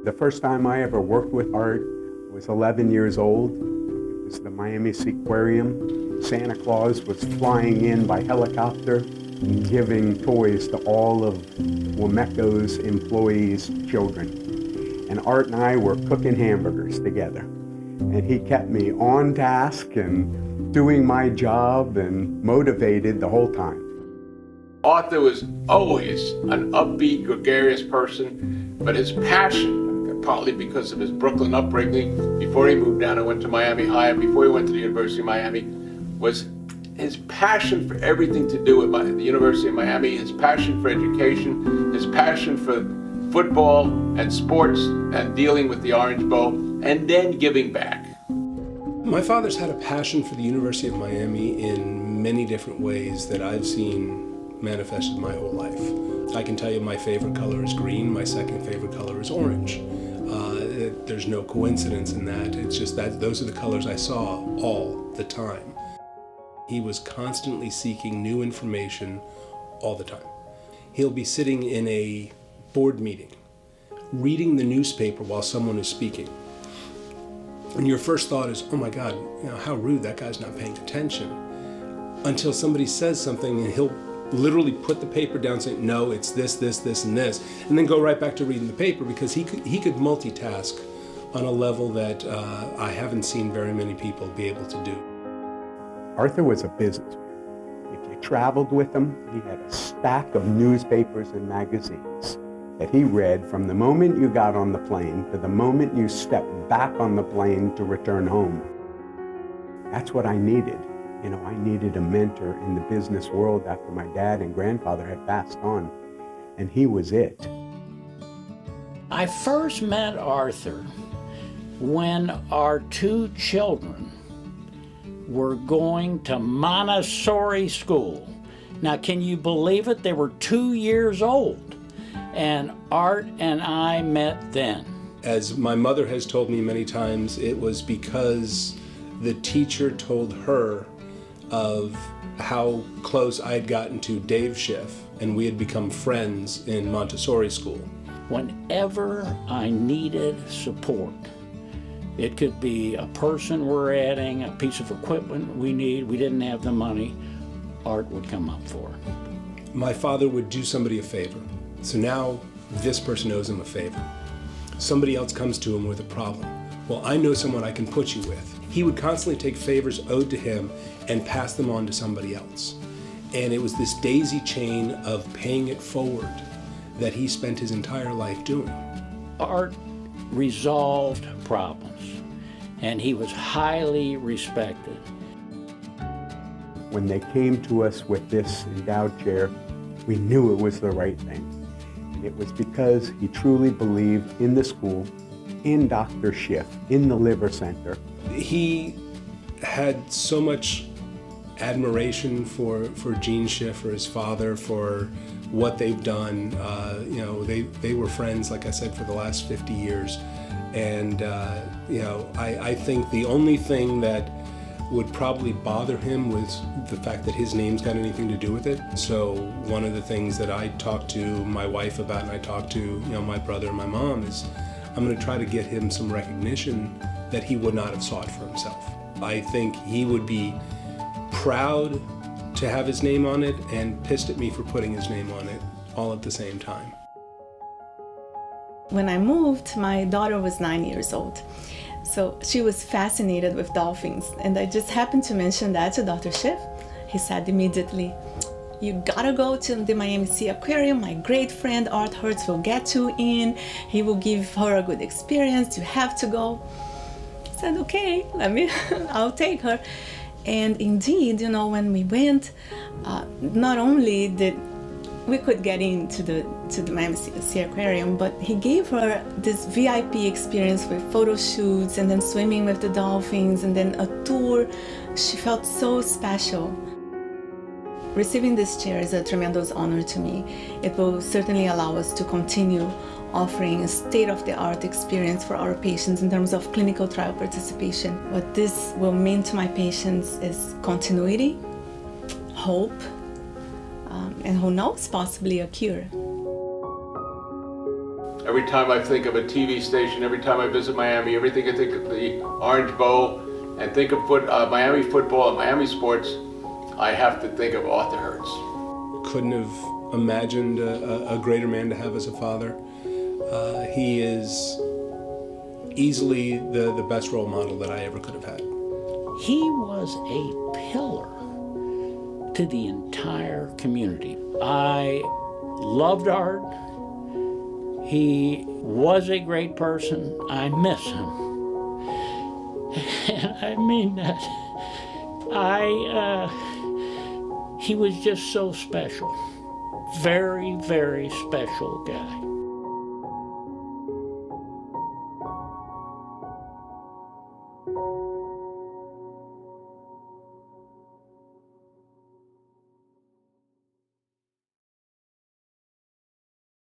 The first time I ever worked with Art was 11 years old. It was the Miami Seaquarium. Santa Claus was flying in by helicopter and giving toys to all of Wameco's employees' children. And Art and I were cooking hamburgers together. And he kept me on task and doing my job and motivated the whole time. Arthur was always an upbeat, gregarious person, but his passion, partly because of his Brooklyn upbringing, before he moved down and went to Miami High, and before he went to the University of Miami, was his passion for everything to do with the University of Miami, his passion for education, his passion for football and sports and dealing with the Orange Bowl, and then giving back. My father's had a passion for the University of Miami in many different ways that I've seen manifested my whole life. I can tell you my favorite color is green, my second favorite color is orange. There's no coincidence in that. It's just that those are the colors I saw all the time. He was constantly seeking new information all the time. He'll be sitting in a board meeting, reading the newspaper while someone is speaking. And your first thought is, oh my God, how rude, that guy's not paying attention. Until somebody says something and he'll literally put the paper down saying, no, it's this, this, this, and this, and then go right back to reading the paper because he could multitask on a level that I haven't seen very many people be able to do. Arthur was a businessman. If you traveled with him, he had a stack of newspapers and magazines that he read from the moment you got on the plane to the moment you stepped back on the plane to return home. That's what I needed. I needed a mentor in the business world after my dad and grandfather had passed on, and he was it. I first met Arthur when our two children were going to Montessori school. Now, can you believe it? They were 2 years old, and Art and I met then. As my mother has told me many times, it was because the teacher told her of how close I had gotten to Dave Schiff, and we had become friends in Montessori school. Whenever I needed support, it could be a person we're adding, a piece of equipment we didn't have the money, Art would come up for it. My father would do somebody a favor. So now this person owes him a favor. Somebody else comes to him with a problem. Well, I know someone I can put you with. He would constantly take favors owed to him and pass them on to somebody else. And it was this daisy chain of paying it forward that he spent his entire life doing. Art resolved problems, and he was highly respected. When they came to us with this endowed chair, we knew it was the right thing. And it was because he truly believed in the school, in Dr. Schiff, in the liver center. He had so much admiration for Gene Schiff, for his father, for what they've done. They were friends, like I said, for the last 50 years. And, I think the only thing that would probably bother him was the fact that his name's got anything to do with it. So one of the things that I talked to my wife about, and I talked to my brother and my mom, is I'm going to try to get him some recognition that he would not have sought for himself. I think he would be proud to have his name on it and pissed at me for putting his name on it all at the same time. When I moved, my daughter was 9 years old. So she was fascinated with dolphins. And I just happened to mention that to Dr. Schiff. He said immediately, you gotta go to the Miami Sea Aquarium. My great friend Arthur Hertz will get you in. He will give her a good experience. You have to go. I said, okay, I'll take her. And indeed, when we went, not only did we could get into the Miami Sea Aquarium, but he gave her this VIP experience with photo shoots and then swimming with the dolphins and then a tour. She felt so special. Receiving this chair is a tremendous honor to me. It will certainly allow us to continue offering a state-of-the-art experience for our patients in terms of clinical trial participation. What this will mean to my patients is continuity, hope, and who knows, possibly a cure. Every time I think of a TV station, every time I visit Miami, everything I think of the Orange Bowl and think of Miami football and Miami sports, I have to think of Arthur Hertz. Couldn't have imagined a greater man to have as a father. He is easily the best role model that I ever could have had. He was a pillar to the entire community. I loved Art. He was a great person. I miss him. And I mean that. He was just so special. Very, very special guy.